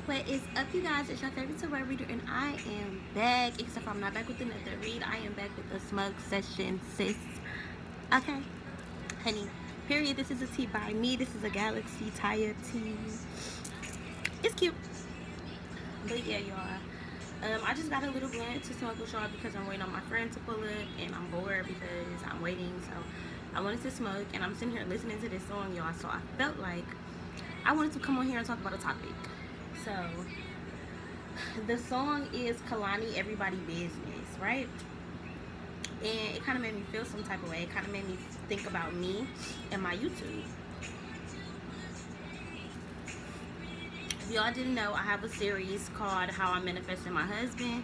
What is up, you guys? It's your favorite tarot reader, and I am back. Except for I'm not back with another read. I am back with a smug session, sis. Okay, honey. Period. This is a tea by me. This is a Galaxy Taya tea. It's cute. But yeah, y'all. I just got a little blunt to smoke with y'all because I'm waiting on my friend to pull up, and I'm bored because I'm waiting. So I wanted to smoke, and I'm sitting here listening to this song, y'all. So I felt like I wanted to come on here and talk about a topic. So the song is Kalani Everybody Business, right? And it kind of made me feel some type of way. It kind of made me think about me and my YouTube. If y'all didn't know, I have a series called How I Manifested My Husband.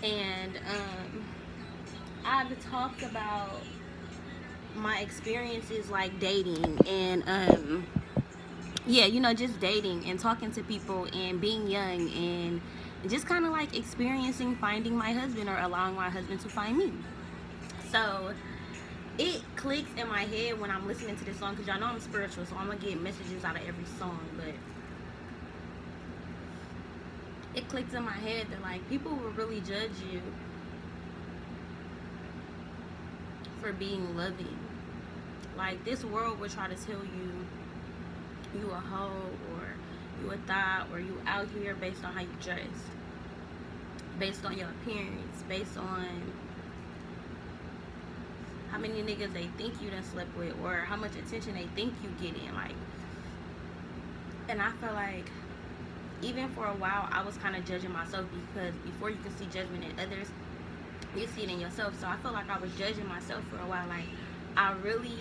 And I've talked about my experiences like dating and yeah, you know, just dating and talking to people and being young and just kind of like experiencing finding my husband or allowing my husband to find me. So it clicks in my head when I'm listening to this song because y'all know I'm spiritual, so I'm gonna get messages out of every song. But it clicks in my head that like people will really judge you for being loving. Like this world will try to tell you a hoe or you a thot or you out here based on how you dress, based on your appearance, based on how many niggas they think you done slept with or how much attention they think you get in. Like, and I feel like even for a while I was kind of judging myself because before you can see judgment in others, you see it in yourself. So I feel like I was judging myself for a while. Like I really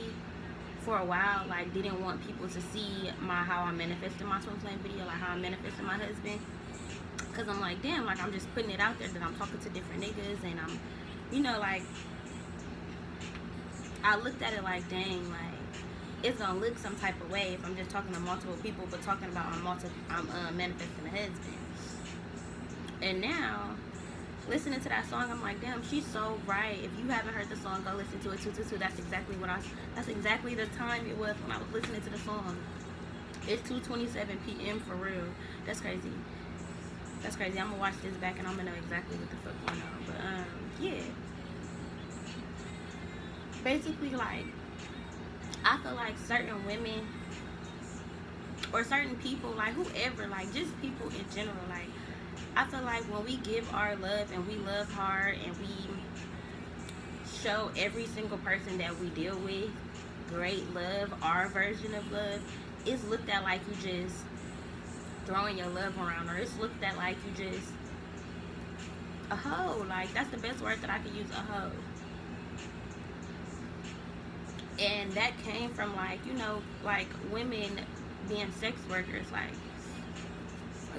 for a while like didn't want people to see my how I manifested my swim lane video, like how I manifested my husband, because I'm like, damn, like I'm just putting it out there that I'm talking to different niggas and I'm, you know, like I looked at it like, dang, like it's gonna look some type of way if I'm just talking to multiple people but talking about I'm manifesting a husband. And now listening to that song, I'm like, damn, she's so right. If you haven't heard the song, go listen to it. 222. That's exactly the time it was when I was listening to the song. It's 2:27 p.m. for real. That's crazy. That's crazy. I'm gonna watch this back and I'm gonna know exactly what the fuck going on. But yeah. Basically, like I feel like certain women or certain people, like whoever, like just people in general, like I feel like when we give our love and we love hard and we show every single person that we deal with great love, our version of love, it's looked at like you just throwing your love around, or it's looked at like you just a hoe. Like that's the best word that I could use, a hoe. And that came from like, you know, like women being sex workers, like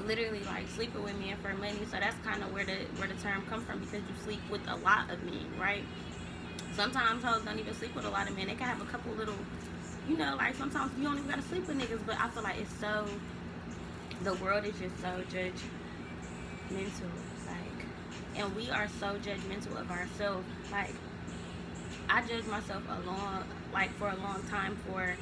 literally like sleeping with men for money. So that's kind of where the term comes from, because you sleep with a lot of men, right? Sometimes hoes don't even sleep with a lot of men. They can have a couple little, you know, like sometimes you don't even gotta sleep with niggas. But I feel like it's so, the world is just so judgmental, like, and we are so judgmental of ourselves. Like I judge myself for a long time for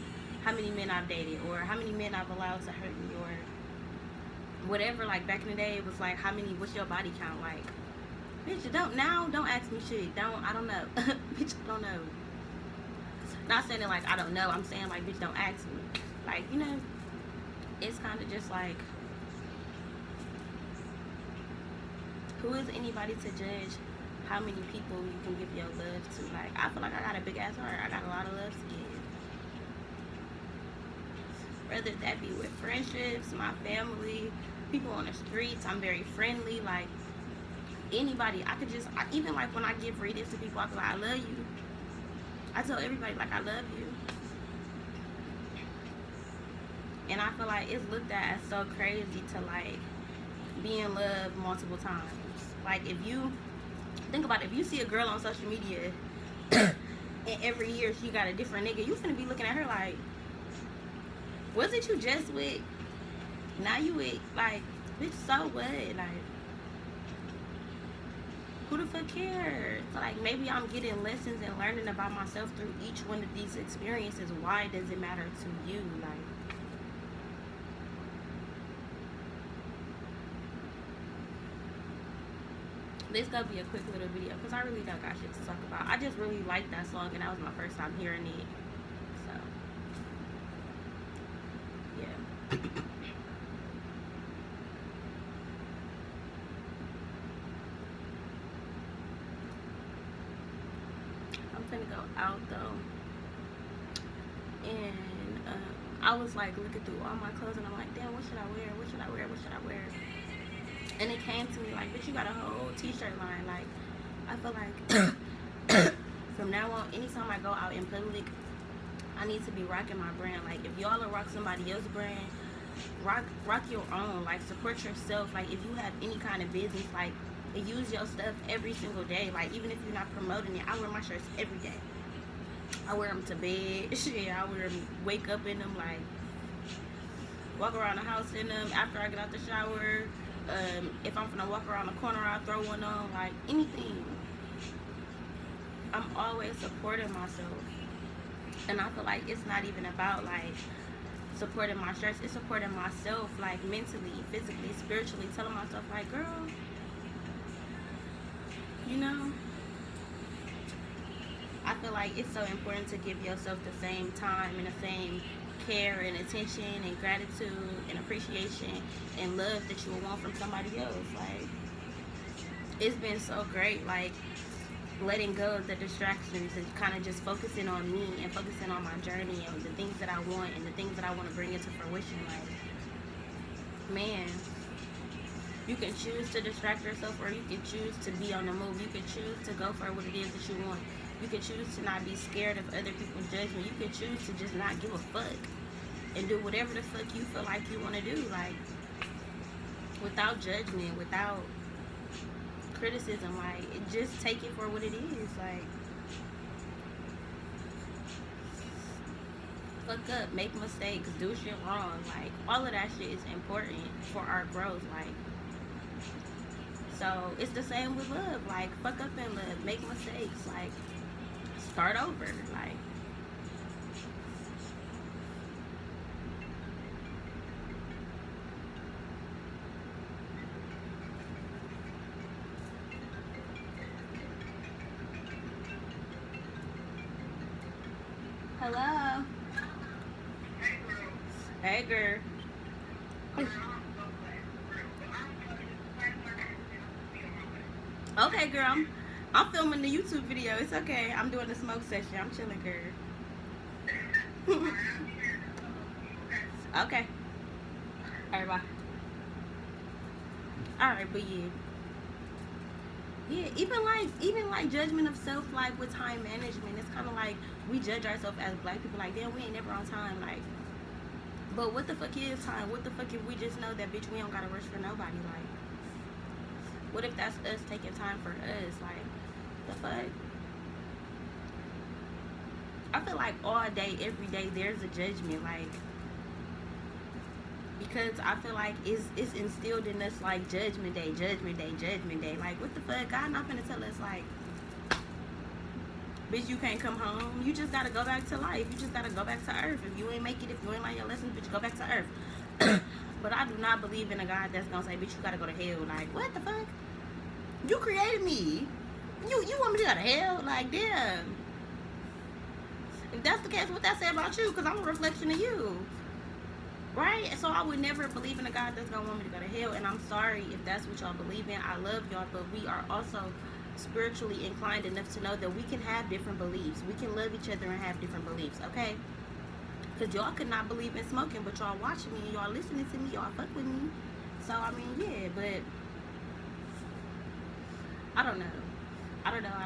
how many men I've dated or how many men I've allowed to hurt me or whatever. Like back in the day, it was like, what's your body count? Like, bitch, don't ask me shit. I don't know. Bitch, I don't know. Not saying it like I don't know. I'm saying like, bitch, don't ask me. Like, you know, it's kind of just like, who is anybody to judge how many people you can give your love to? Like, I feel like I got a big ass heart. I got a lot of love to give. Whether that be with friendships, my family, people on the streets, I'm very friendly. Like anybody, even like when I give readings to people, I feel like, I love you. I tell everybody like I love you. And I feel like it's looked at as so crazy to like be in love multiple times. Like if you think about it, if you see a girl on social media and every year she got a different nigga, you finna be looking at her like, wasn't you just with, now you with, like, bitch, so what? Like, who the fuck cares? So, like, maybe I'm getting lessons and learning about myself through each one of these experiences. Why does it matter to you? Like, This gonna be a quick little video because I really don't got shit to talk about. I just really liked that song and that was my first time hearing it. So, yeah. I'm finna go out though. And I was like looking through all my clothes and I'm like, damn, what should I wear? What should I wear? What should I wear? And it came to me like, bitch, you got a whole t-shirt line. Like, I feel like from now on, anytime I go out in public, I need to be rocking my brand. Like, if y'all are rock somebody else's brand, rock your own. Like, support yourself. Like, if you have any kind of business, like, use your stuff every single day. Like, even if you're not promoting it, I wear my shirts every day. I wear them to bed. Shit, I wear them, wake up in them, like, walk around the house in them after I get out the shower. If I'm gonna walk around the corner, I'll throw one on. Like, anything. I'm always supporting myself. And I feel like it's not even about, like, supporting my shirts. It's supporting myself, like, mentally, physically, spiritually. Telling myself, like, girl, you know, I feel like it's so important to give yourself the same time and the same care and attention and gratitude and appreciation and love that you would want from somebody else. Like, it's been so great, like, letting go of the distractions and kind of just focusing on me and focusing on my journey and the things that I want and the things that I want to bring into fruition. Like, man, you can choose to distract yourself or you can choose to be on the move. You can choose to go for what it is that you want. You can choose to not be scared of other people's judgment. You can choose to just not give a fuck and do whatever the fuck you feel like you want to do. Like, without judgment, without criticism. Like, just take it for what it is. Like, fuck up, make mistakes, do shit wrong. Like, all of that shit is important for our growth. Like, so it's the same with love. Like, fuck up in love, make mistakes. Like, start over. Like, hello. Hey, girl. Okay, girl. I'm filming the YouTube video. It's okay. I'm doing the smoke session. I'm chilling, girl. Okay. Alright, bye. Alright, but yeah. Yeah, even like judgment of self, like with time management, it's kind of like we judge ourselves as black people, like, damn, we ain't never on time. Like, but what the fuck is time? What the fuck if we just know that, bitch, we don't gotta rush for nobody? Like, what if that's us taking time for us? Like, the fuck? I feel like all day, every day, there's a judgment. Like, because I feel like it's instilled in us, like, judgment day, judgment day, judgment day. Like, what the fuck? God not finna tell us, like, bitch, you can't come home. You just gotta go back to life. You just gotta go back to earth. If you ain't make it, if you ain't learn your lessons, bitch, go back to earth. But I do not believe in a God that's gonna say, bitch, you gotta go to hell. Like, what the fuck? You created me. You want me to go to hell? Like, damn. If that's the case, what that say about you? Because I'm a reflection of you. Right? So I would never believe in a God that's gonna want me to go to hell. And I'm sorry if that's what y'all believe in. I love y'all, but we are also spiritually inclined enough to know that we can have different beliefs. We can love each other and have different beliefs, okay? Because y'all could not believe in smoking, but y'all watching me and y'all listening to me, y'all fuck with me. So, I mean, yeah, but I don't know. I don't know. Like,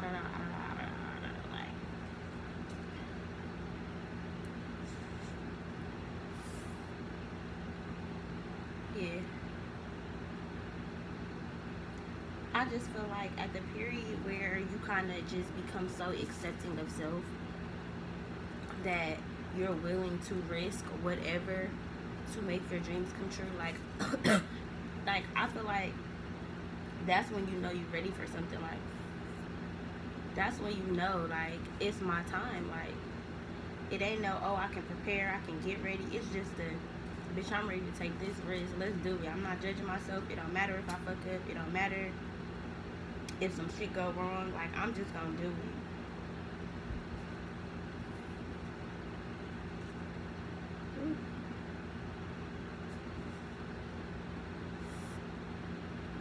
yeah. I just feel like at the period where you kind of just become so accepting of self that you're willing to risk whatever to make your dreams come true. Like, like, I feel like that's when you know you're ready for something. Like, that's when you know, like, it's my time. Like, it ain't no, oh, I can prepare, I can get ready. It's just a, bitch, I'm ready to take this risk. Let's do it. I'm not judging myself. It don't matter if I fuck up. It don't matter if some shit go wrong, like, I'm just gonna do it.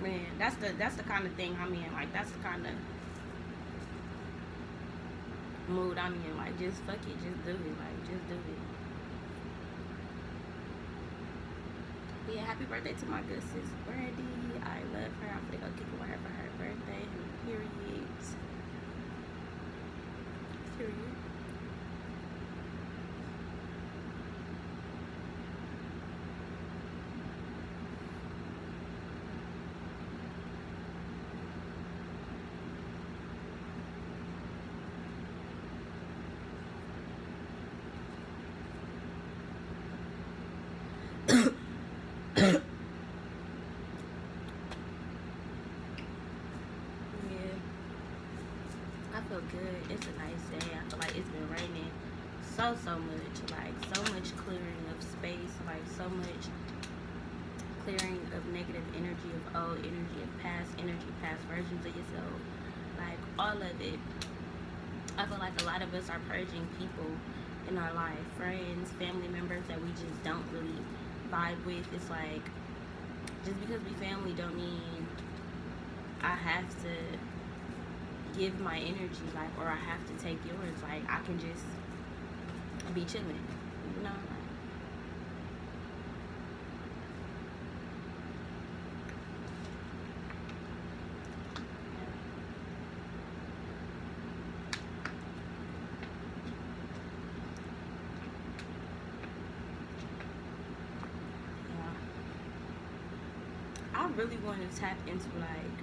Man, that's the kind of thing I'm in. Like, that's the kind of mood I'm in. Like, just fuck it, just do it. Like, just do it. Yeah, happy birthday to my good sis Brandy. I love her. I'm gonna go kick it with her for her birthday. Period. Period. Yeah, I feel good. It's a nice day. I feel like it's been raining so much. Like, so much clearing of space. Like, so much clearing of negative energy, of old energy, of past energy, past versions of yourself. Like, all of it. I feel like a lot of us are purging people in our life, friends, family members that we just don't really vibe with. It's like, just because we family don't mean I have to give my energy, like, or I have to take yours. Like, I can just be chilling, you know? I really want to tap into, like,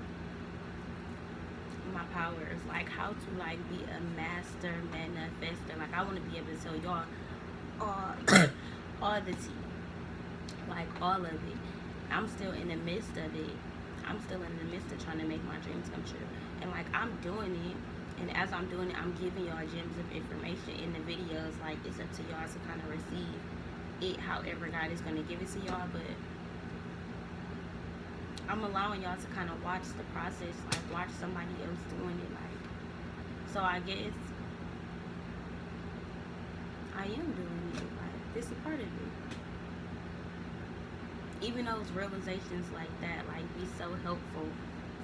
my powers, like, how to, like, be a master manifester. Like, I want to be able to tell y'all all, all the tea, like, all of it. I'm still in the midst of it. I'm still in the midst of trying to make my dreams come true. And, like, I'm doing it. And as I'm doing it, I'm giving y'all gems of information in the videos. Like, it's up to y'all to kind of receive it however God is going to give it to y'all. But I'm allowing y'all to kind of watch the process, like, watch somebody else doing it. Like, so I guess I am doing it. Like, this is a part of it. Even those realizations like that, like, be so helpful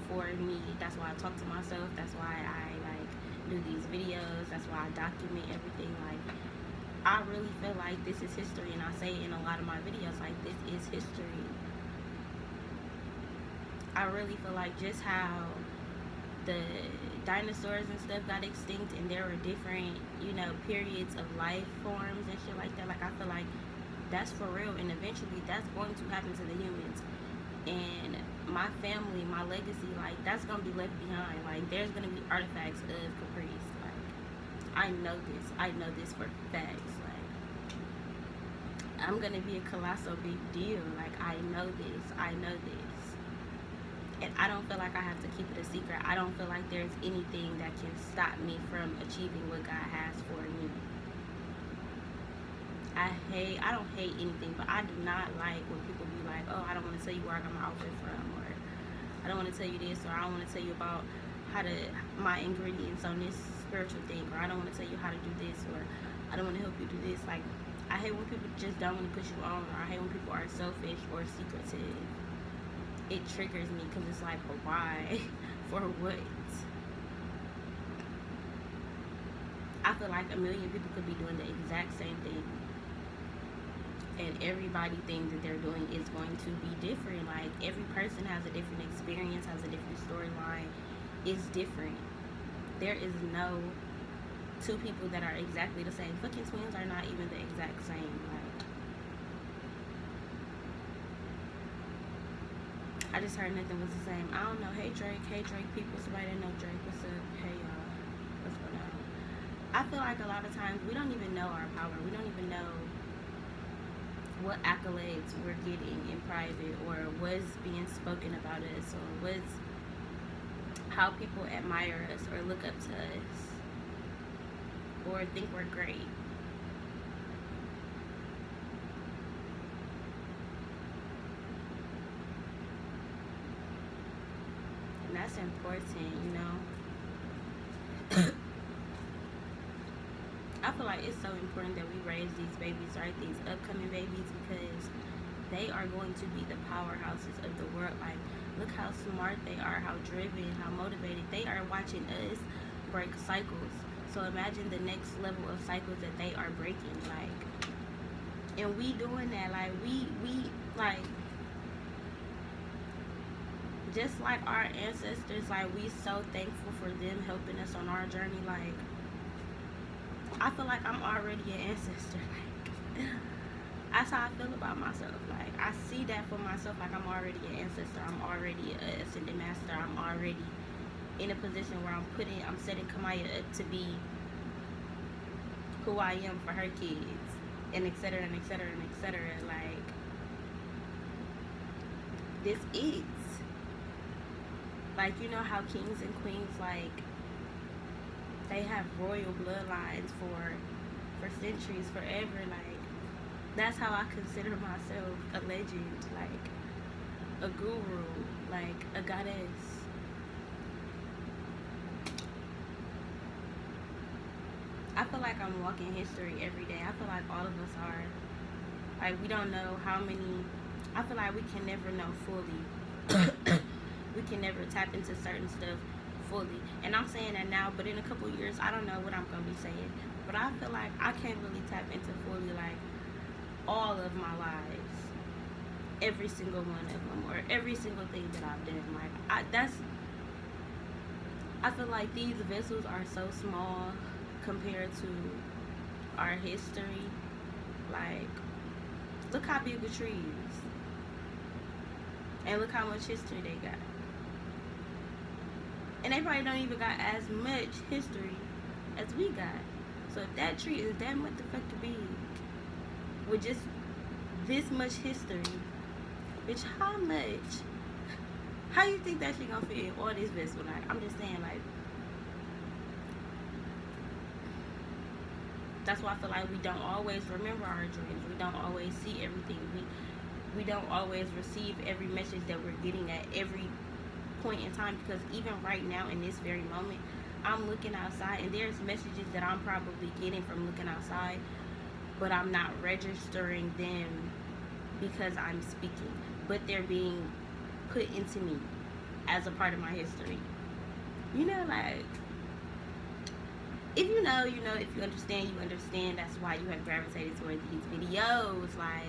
for me. That's why I talk to myself. That's why I, like, do these videos. That's why I document everything. Like, I really feel like this is history, and I say in a lot of my videos, like, this is history. I really feel like just how the dinosaurs and stuff got extinct, and there were different, you know, periods of life forms and shit like that. Like, I feel like that's for real, and eventually that's going to happen to the humans. And my family, my legacy, like, that's gonna be left behind. Like, there's gonna be artifacts of Caprice. Like, I know this. I know this for facts. Like, I'm gonna be a colossal big deal. Like, I know this. I know this. And I don't feel like I have to keep it a secret. I don't feel like there's anything that can stop me from achieving what God has for me. I don't hate anything, but I do not like when people be like, oh, I don't want to tell you where I got my outfit from, or I don't want to tell you this, or I don't want to tell you about my ingredients on this spiritual thing, or I don't want to tell you how to do this, or I don't want to help you do this. Like, I hate when people just don't want to push you on, or I hate when people are selfish or secretive. It triggers me because it's like, why? For what? I feel like a million people could be doing the exact same thing, and everybody thinks that they're doing is going to be different. Like, every person has a different experience, has a different storyline. It's different. There is no two people that are exactly the same. Fucking twins are not even the exact same. Like, I just heard nothing was the same. I don't know. Hey Drake people. Somebody that know Drake. What's up? Hey y'all. What's going on? I feel like a lot of times we don't even know our power. We don't even know what accolades we're getting in private, or what's being spoken about us, or what's how people admire us or look up to us or think we're great. that's important, you know. I feel like it's so important that we raise these babies, right? These upcoming babies, because they are going to be the powerhouses of the world. Like, look how smart they are, how driven, how motivated. They are watching us break cycles. So imagine the next level of cycles that they are breaking. Like, and we doing that. Like, we like, just like our ancestors, like, we so thankful for them helping us on our journey. Like, I feel like I'm already an ancestor. Like, that's how I feel about myself. Like, I see that for myself. Like, I'm already an ancestor. I'm already an ascended master. I'm already in a position where I'm setting Kamaya up to be who I am for her kids, and et cetera, and et cetera, and et cetera. Like, this is. Like, you know how kings and queens, like, they have royal bloodlines for centuries, forever. Like, that's how I consider myself a legend, like a guru, like a goddess. I feel like I'm walking history every day. I feel like all of us are. Like, we don't know how many. I feel like we can never know fully. We can never tap into certain stuff fully. And I'm saying that now, but in a couple years, I don't know what I'm going to be saying. But I feel like I can't really tap into fully, like, all of my lives. Every single one of them. Or every single thing that I've done. Like, I feel like these vessels are so small compared to our history. Like, look how big the trees. And look how much history they got. And they probably don't even got as much history as we got. So if that tree is that motherfucking big, with just this much history, bitch, how you think that shit gonna fit in all this vessel? Like, I'm just saying, like, that's why I feel like we don't always remember our dreams. We don't always see everything. We don't always receive every message that we're getting at every point in time, because even right now in this very moment, I'm looking outside and there's messages that I'm probably getting from looking outside, but I'm not registering them because I'm speaking, but they're being put into me as a part of my history. You know, like, if you know, you know. If you understand, you understand. That's why you have gravitated toward these videos. Like,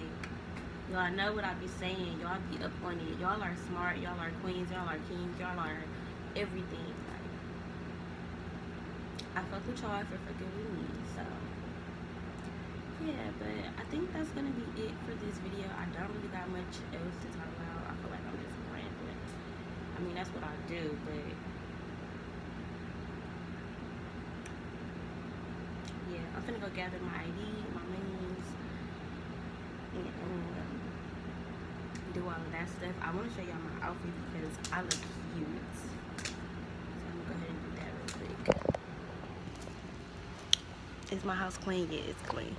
y'all know what I be saying. Y'all be up on it. Y'all are smart. Y'all are queens. Y'all are kings. Y'all are everything. Like, I fuck with y'all for fucking with me. So, yeah, but I think that's gonna be it for this video. I don't really got much else to talk about. I feel like I'm just rambling. I mean, that's what I do, but yeah, I'm finna go gather my ID, my minis, and do all of that stuff. I want to show y'all my outfit because I look cute. So I'm gonna go ahead and do that real quick. Is my house clean? Yeah, it's clean.